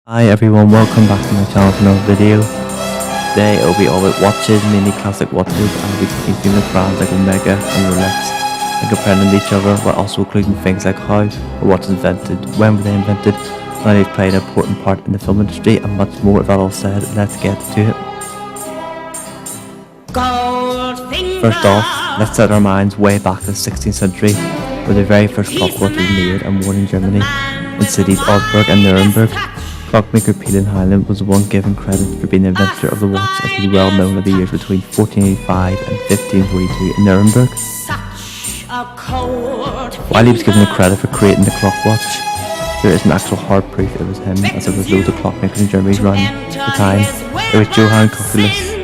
Hi everyone, welcome back to my channel for another video. Today it'll be all about watches, mainly classic watches. I'll be featuring the brands like Omega and Rolex and comparing them to each other, but also including things like how a watch is invented, when were they invented, how they've played an important part in the film industry, and much more. With that all said, let's get to it. First off, let's set our minds way back to the 16th century, where the very first clockwork was made and worn in Germany, in cities Augsburg and Nuremberg. Clockmaker Peter Highland was the one given credit for being the inventor of the watch, as he's well known of the years between 1485 and 1542 in Nuremberg. While he was given the credit for creating the clock watch, there isn't actual hard proof it was him, as there was loads of clockmakers in Germany around the time. It was Johann Cocculus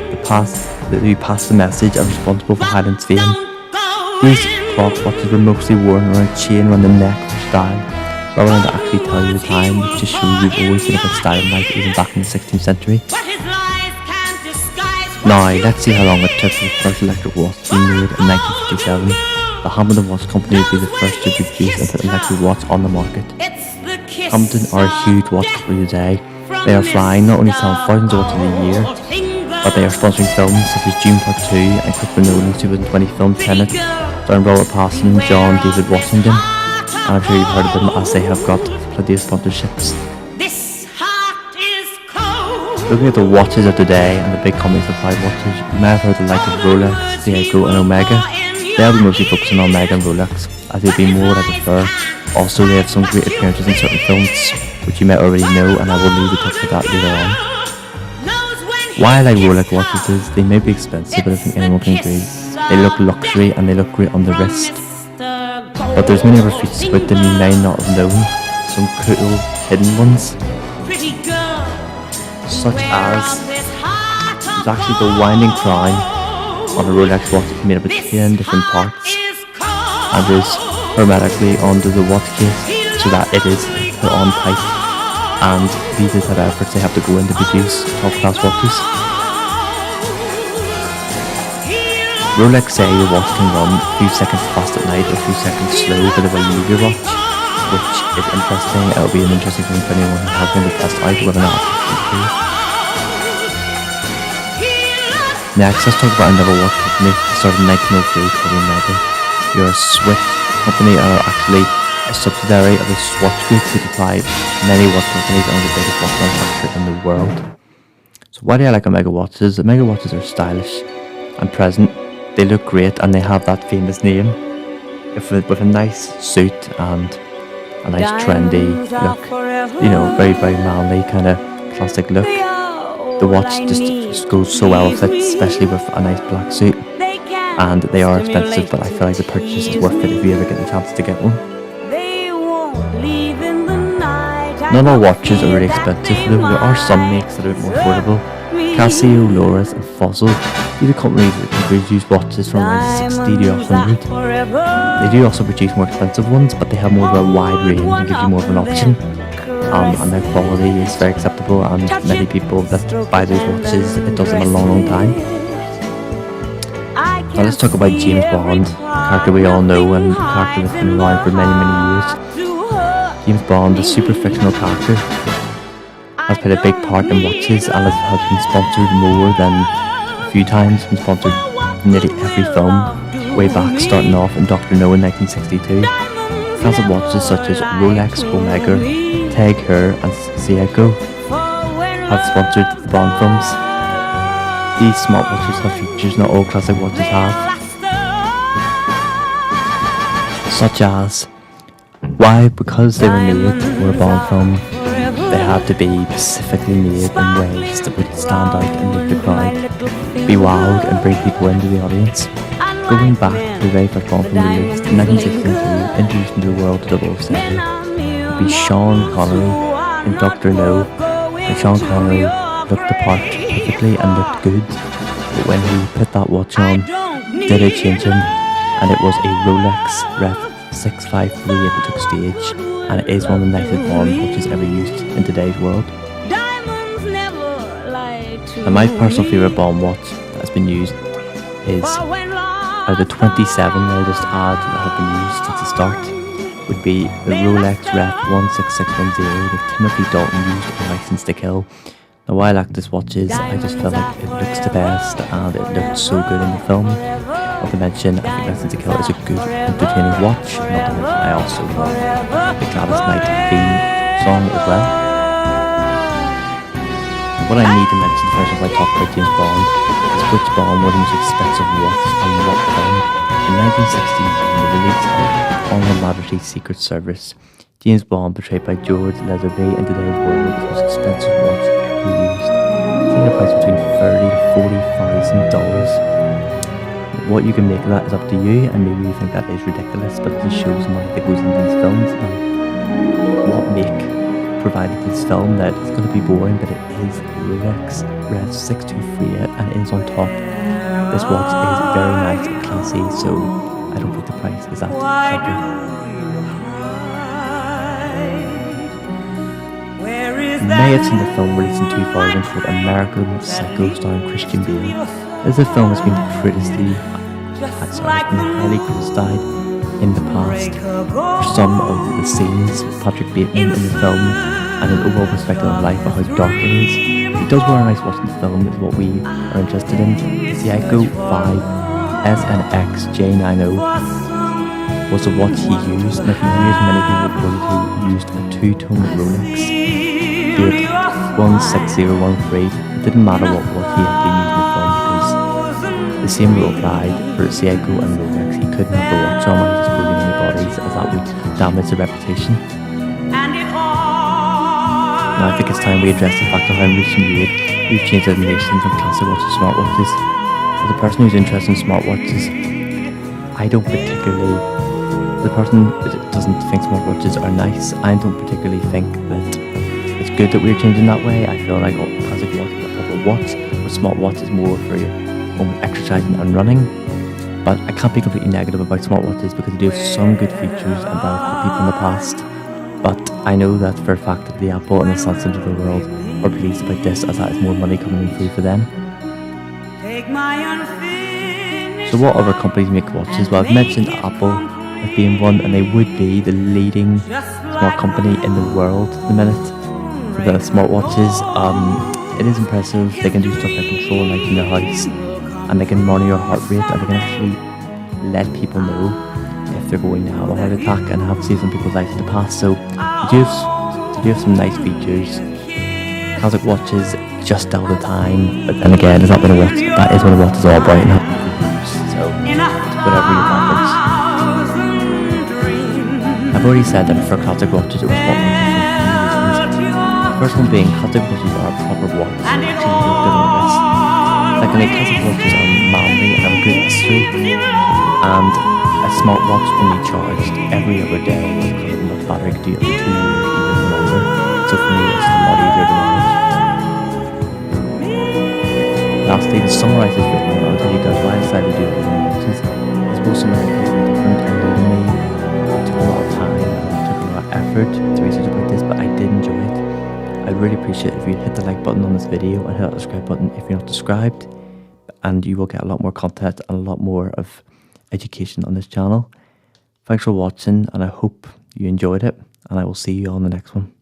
who passed the message and responsible for Highland's fame. These clock watches were mostly worn around a chain around the neck for style, rather than to actually tell you the time, which just shows you've always been a bit style like even back in the 16th century. Now, let's see how long it took for the first electric watch to be made in 1957. The Hamilton Watch Company would be the first to produce and put an electric watch on the market. Hamilton are a huge watch company today. They are flying, not only selling thousands of watches a year, but they are sponsoring films such as Dune Part 2 and Christopher Nolan's 2020 film Tenet, starring Robert Pattinson and John David Washington. And I'm sure you've heard of them, as they have got plenty of sponsorships. Looking at the watches of today and the big companies that supply watches, you may have heard the likes of Rolex, Seiko and Omega. They'll be mostly focusing on Omega and Rolex, as they'll be more what I prefer. Also, they have some great appearances in certain films, which you may already know, and I will leave the touch for that later on. Why I like Rolex watches is they may be expensive, but I think anyone can agree. They look luxury and they look great on the wrist. But there's many other features about them you may not have known, some cool hidden ones, such as there's actually the winding crown on a Rolex watch is made up of 10 different parts and is hermetically under the watch case so that it is put on tight, and these are the type of efforts they have to go in to produce top class watches. Rolex say your watch can run a few seconds fast at night or a few seconds slow for the way you move your watch, which is interesting. It'll be an interesting thing for anyone who has one to test out whether or not it's true. Next, let's talk about another watch company that started in 1903 called Omega. You're a Swiss company and are actually a subsidiary of the Swatch Group, who supply many watch companies and are the biggest watch manufacturer in the world. So why do I like Omega watches? Omega watches are stylish and present. They look great and they have that famous name. With a nice suit and a nice trendy look, you know, very manly kind of classic look. The watch just goes so well with it, especially with a nice black suit. And they are expensive, but I feel like the purchase is worth it if you ever get the chance to get one. Not all watches are really expensive though. There are some makes that are a bit more affordable. Casio, Loris and Fossil, these are companies that can produce watches from around 60 to 100. They do also produce more expensive ones, but they have more of a wide range and give you more of an option. And their quality is very acceptable, and many people that buy those watches, it does them a long time. Now let's talk about James Bond, a character we all know and a character that's been around for many years. James Bond, a super fictional character, has played a big part in watches and has been sponsored more than a few times, been sponsored nearly every film, way back starting off in Dr. No in 1962. Classic watches such as Rolex, Omega, Tag Heuer and Seiko have sponsored the Bond films. These smartwatches have features not all classic watches have, such as because they were made for a Bond film, they had to be specifically made in ways that would stand out and make the crowd be wowed and bring people into the audience. Going back to the very first Bond film released in 1962, introduced into the world of 007, would be Sean Connery in Dr. No, and Sean Connery looked the part perfectly and looked good, but when he put that watch on, did it change him, and it was a Rolex Ref 653 that took stage, and it is one of the nicest Bond watches ever used in today's world. And my personal favourite Bond watch that has been used is out of the 27 that I'll just add that have been used since the start, would be the Rolex Ref 16610 that Timothy Dalton used in License to Kill. Now while I like this watches, I just feel like it looks the best and it looked so good in the film. Not to mention, I think License to Kill is a good, entertaining watch. Not to mention, I also love the Gladys Knight theme song as well. What I need to mention first of all, I talk about James Bond is which Bond was the most expensive watch and what film. In 1960, in the release of On Her Majesty's Secret Service, James Bond, portrayed by George Lazenby in today's world, was the most expensive watch ever used. I think the price between $30,000 to $40,000. What you can make of that is up to you, and maybe you think that is ridiculous, but it just shows the money that goes into these films. Now, what make provided this film that it's going to be boring, but it is Rolex Ref 6238 and it is on top. This watch is very nice and classy, so I don't think the price is that shocking. You may have seen the film released in 2000 called American Psycho starring Christian Bale. This film has been highly criticized in the past for some of the scenes with Patrick Bateman in the film and an overall perspective of life of how dark it is. He does wear a nice watch in the film, is what we are interested in. Seiko 5 SNX J90 was the watch he used, and for years many people reported he used a two-tone Rolex date 16013. It didn't matter what watch he actually used in the film because the same rule applied for Seiko and Rolex. He couldn't have the watch on when he was exposing any bodies, as that would damage the reputation. Now I think it's time we address the fact of how in recent years we've changed our nation from classic watches to smartwatches. As a person who's interested in smartwatches, I don't particularly, the person that doesn't think smartwatches are nice, I don't particularly think that it's good that we're changing that way. I feel like classic watch is a proper watch, but smartwatch is more for your own exercising and running. But I can't be completely negative about smartwatches because they do have some good features and that for people in the past. But I know that for a fact that the Apple and the Samsung of the world are pleased about this, as that is more money coming in free for them. So what other companies make watches? Well, I've mentioned Apple as being one, and they would be the leading smart company in the world at the minute for the smartwatches. It is impressive. They can do stuff like control lights in your house, and they can monitor your heart rate, and they can actually let people know if they're going to have a heart attack, and have saved some people's lives in the past. So they do have some nice features. Classic watches just all the time, but then again, it's not been a watch. That is what a watch is all about, and having features. So whatever your preference. I've already said that for classic watches, it was what my reasons. The first one being classic watches are proper watches, actually look good on this. Secondly, classic watches are manly and have a good history, and a smartwatch only charged every other day with enough battery could do up to 2 years, even longer. So for me, it's a lot easier to manage. Lastly, to summarise this video, I'll tell you guys why I decided to do it with watches. I suppose some of the things are different and new to me. It took a lot of time and it took a lot of effort to research about this, but I did enjoy it. I'd really appreciate if you'd hit the like button on this video and hit that subscribe button if you're not subscribed, and you will get a lot more content and a lot more of education on this channel. Thanks for watching, and I hope you enjoyed it, and I will see you on the next one.